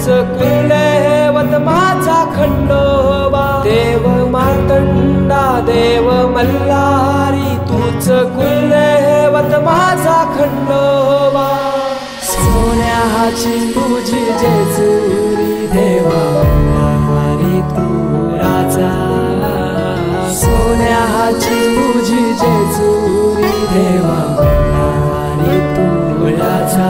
तूच कुलदैवत माझा खंडोबा. देव मार्तंडा देव मल्हारी तूच कुलदैवत माझा खंडोबा. सोन्याची तुझी जेजुरी देवा मल्हारी तू राजा. सोन्याची तुझी जेजुरी देवा मल्हारी तू राजा.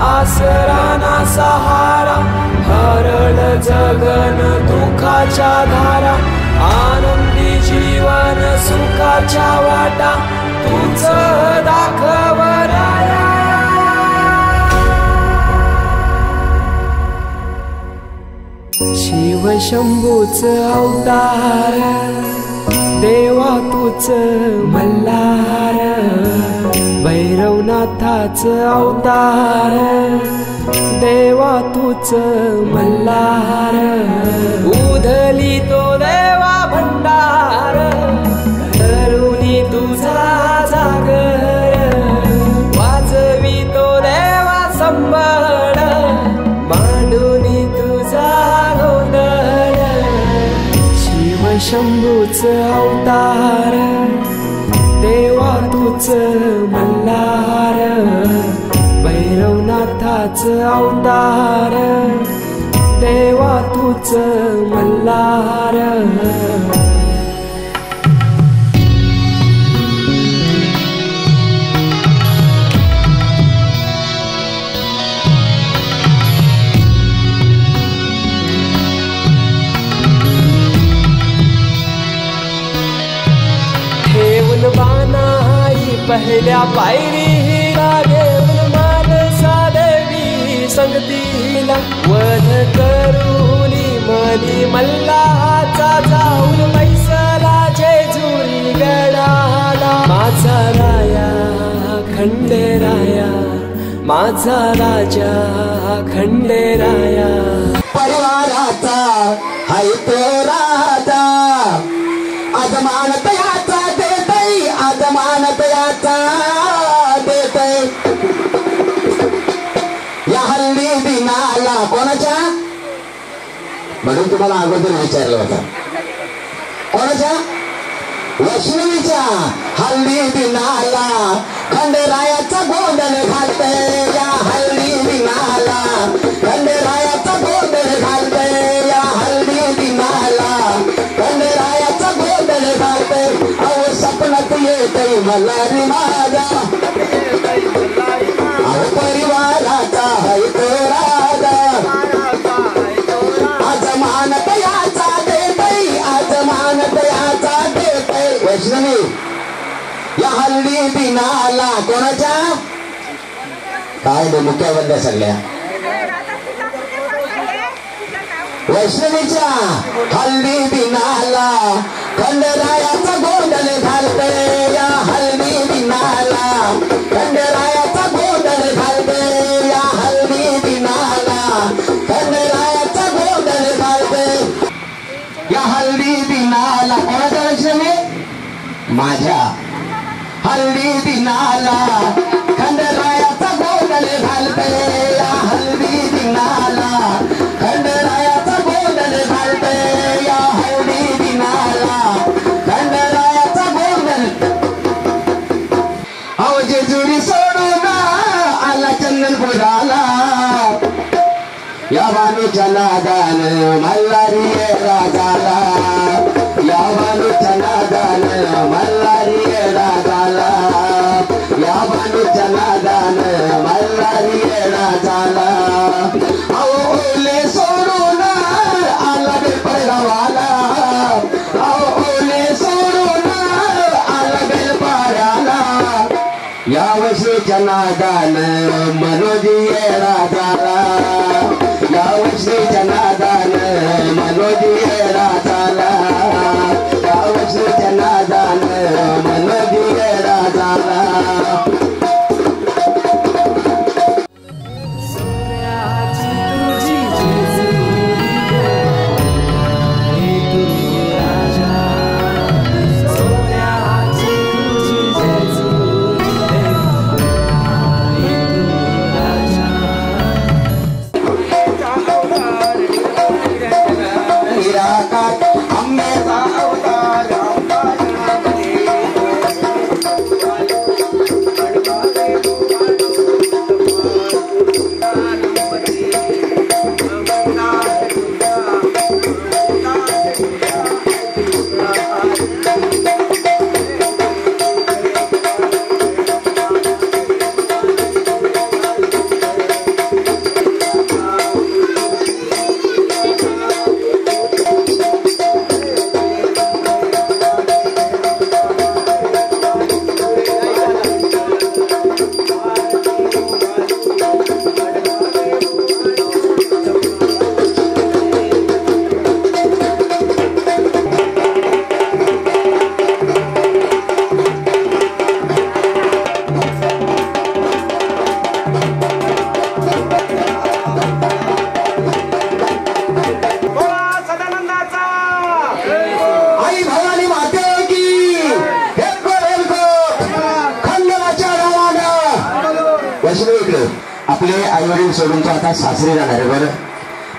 आसरा ना सहारा हरळ जगन दुःखाच्या धारा. आनंदी जीवन सुखाच्या वाटा तूच दाखव राया. शिव शंभूच अवतार देवा तूच मल्हार. भैरवनाथाच अवतार देवा तूच मल्हार. उधली तो देवा भंडार करुणी तुझा जागर. वाजवी तो देवा संबळ मांडुनी तुझा गोंधळ. शिव शंभूच अवतार देवा तूच मल्हार. भैरवनाथाच अवतार देवा तूच मल्हार. ठेवून बाणाई पहिल्या पायरीला घेऊन मानसा देवी संगतीला. वध करुनी मनी मल्हाचा जाऊन बैसला जेजुरी गडाला. माझा राया खंडेराया माझा राजा खंडेराया. परिवाराचा हाय तो राजा अजमानतयाचा देतय अजमानतयाचा देतय. या हल्ली दिनाला कोणाच्या म्हणून तुम्हाला अगोदर विचारलं होतं कोणाच्या वैष्णवीच्या. हल्ली दिनाला खंडेरायाचा गोंधळ घालते. या हल्ली दिनाला खंडेरायाचा गोंधळ घालते. या हल्ली दिनाला खंडेरायाचा गोंधळ घालते. अहो सपनात येतय मल्हारी माझा. अहो परिवाराचा हाय तो राजा अजमानत याचा देतय अजमानत याचा देतय. वैष्णवी या हल्ली दिनाला कोणाच्या काय मुख्या बंद सगळ्या वैष्णवीच्या. हल्ली दिनाला खंडेरायाचा गोंधळ घालते. या हल्ली दिनाला खंडेरायाचा गोंधळ घालते. या हल्ली दिनाला खंडेरायाचा गोंधळ घालते. या हल्ली दिनाला कोणाच्या वैष्णवी माझ्या. हल्ली दिनाला खंडेरायाचा गोंधळ घालते. या हल्ली दिनाला खंडेरायाचा गोंधळ घालते. या हल्ली दिनाला खंडेरायाचा गोंधळ. अहो जेजुरी सोडून आला चंदनपुराला. या भानूच्या नादान मल्हारी राजाला. या भानूच्या नादान मल्हारी राजाला. या भानूच्या नादान मल्हारी राजाला. अहो ओले सोडून आला बेलपाड्याला. अहो ओले सोडून आला बेलपाड्याला. या वैष्णवीच्या नादान मनोजी राजाला. या वैष्णवीच्या नादान मनोजी राजाला. या वैष्णवीच्या नादान मनोजी राजाला. वडील सोडून तो आता सासरी जाणार आहे. बरं,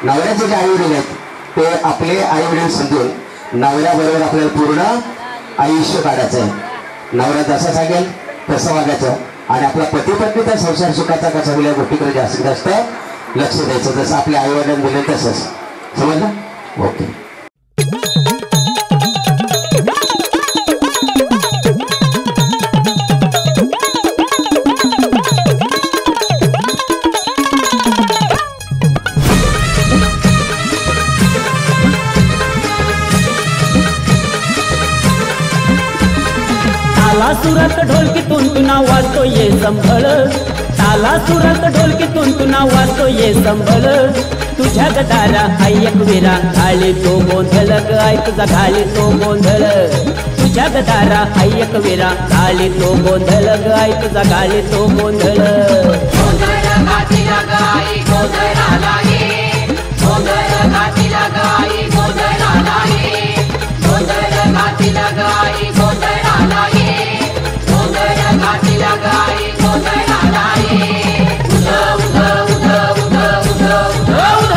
नवऱ्याचे जे आई वडील आहेत ते आपले आई वडील समजून नवऱ्याबरोबर आपल्याला पूर्ण आयुष्य काढायचं आहे. नवरा जसा सांगेल तसं वागायचं आणि आपला पती पत्नीचा संसार सुखाचा कसा होईल या गोष्टीकडे जास्तीत जास्त लक्ष द्यायचं. जसं आपल्या आई वडिलांनी दिले तसंच. समजलं? ओके. ताला सुरात ढोलकीतून तुना वाजतो ये संभळ, ताला सुरात ढोलकीतून तुना वाजतो ये संभळ. तुझ्या गदारा ऐक विरा घाली तो गोंधळ ग, ऐक तुझा घाली तो गोंधळ. तुझ्या गदारा ऐक विरा घाली तो गोंधळ ग, ऐक तुझा घाली तो गोंधळ. गोंधळ घातीला गाई गोंधळाला ये, गोंधळ घातीला गाई गोंधळाला ये, गोंधळ घातीला गाई गोंधळाला ये, गोंधळ घातीला गाई गोंधळाला ये. उध उध उध उध उध उध.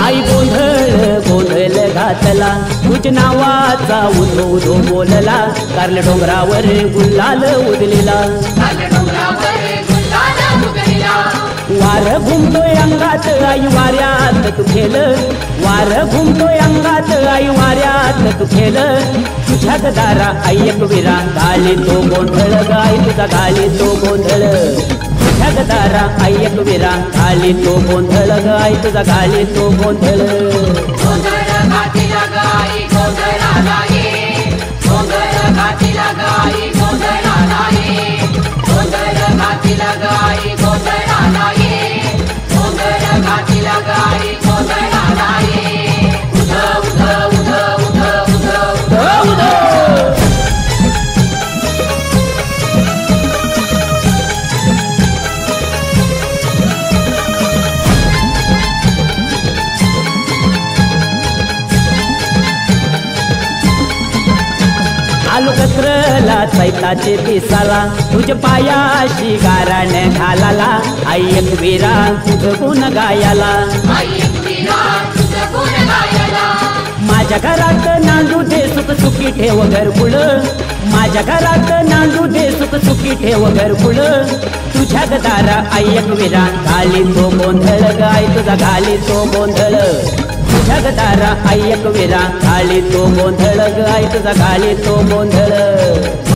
आई गोंधळ गोंधळ घातला, तुझ नावाचा उधो उधो बोलला. कारल्या डोंगरावर गुलाल उधलेला, वार घुमतोय अंगात आई वाऱ्यात तू खेळ, वार घुमतोय अंगात आई वाऱ्यात तू खेळ. तुझ्या गदारा ऐक विरा घाली तो गोंधळ गाय तुझा घाली तो गोंधळ. तुझ्या गदारा ऐक विरा घाली तो गोंधळ गाय तुझा घाली तो गोंधळ. गोंधळ घातीला गाई गोंधळाला ये, गोंधळ घातीला गाई गोंधळाला ये, गोंधळ घातीला गाई गोंधळाला ये, गोंधळ घातीला गाई गोंधळाला ये. उध उध उध उध उध उध. आलो कचरला चैताचे दिसाला, तुझ्या पायाशी गाराने घालाला. ऐक विरा तुझ गुण गायाला, ऐक विरा तुझं गुण गायला. माझ्या घरात नांदू दे सुख सुखी ठेव घरकुळ, माझ्या घरात नांदू दे सुख सुखी ठेव घरकुळ. तुझ्या गदारा ऐक विरा घाली तो गोंधळ गाय तुझा घाली तो गोंधळ. तुझ्या गदारा ऐक विरा घाली तो गोंधळ गाय तुझा घाली तो गोंधळ.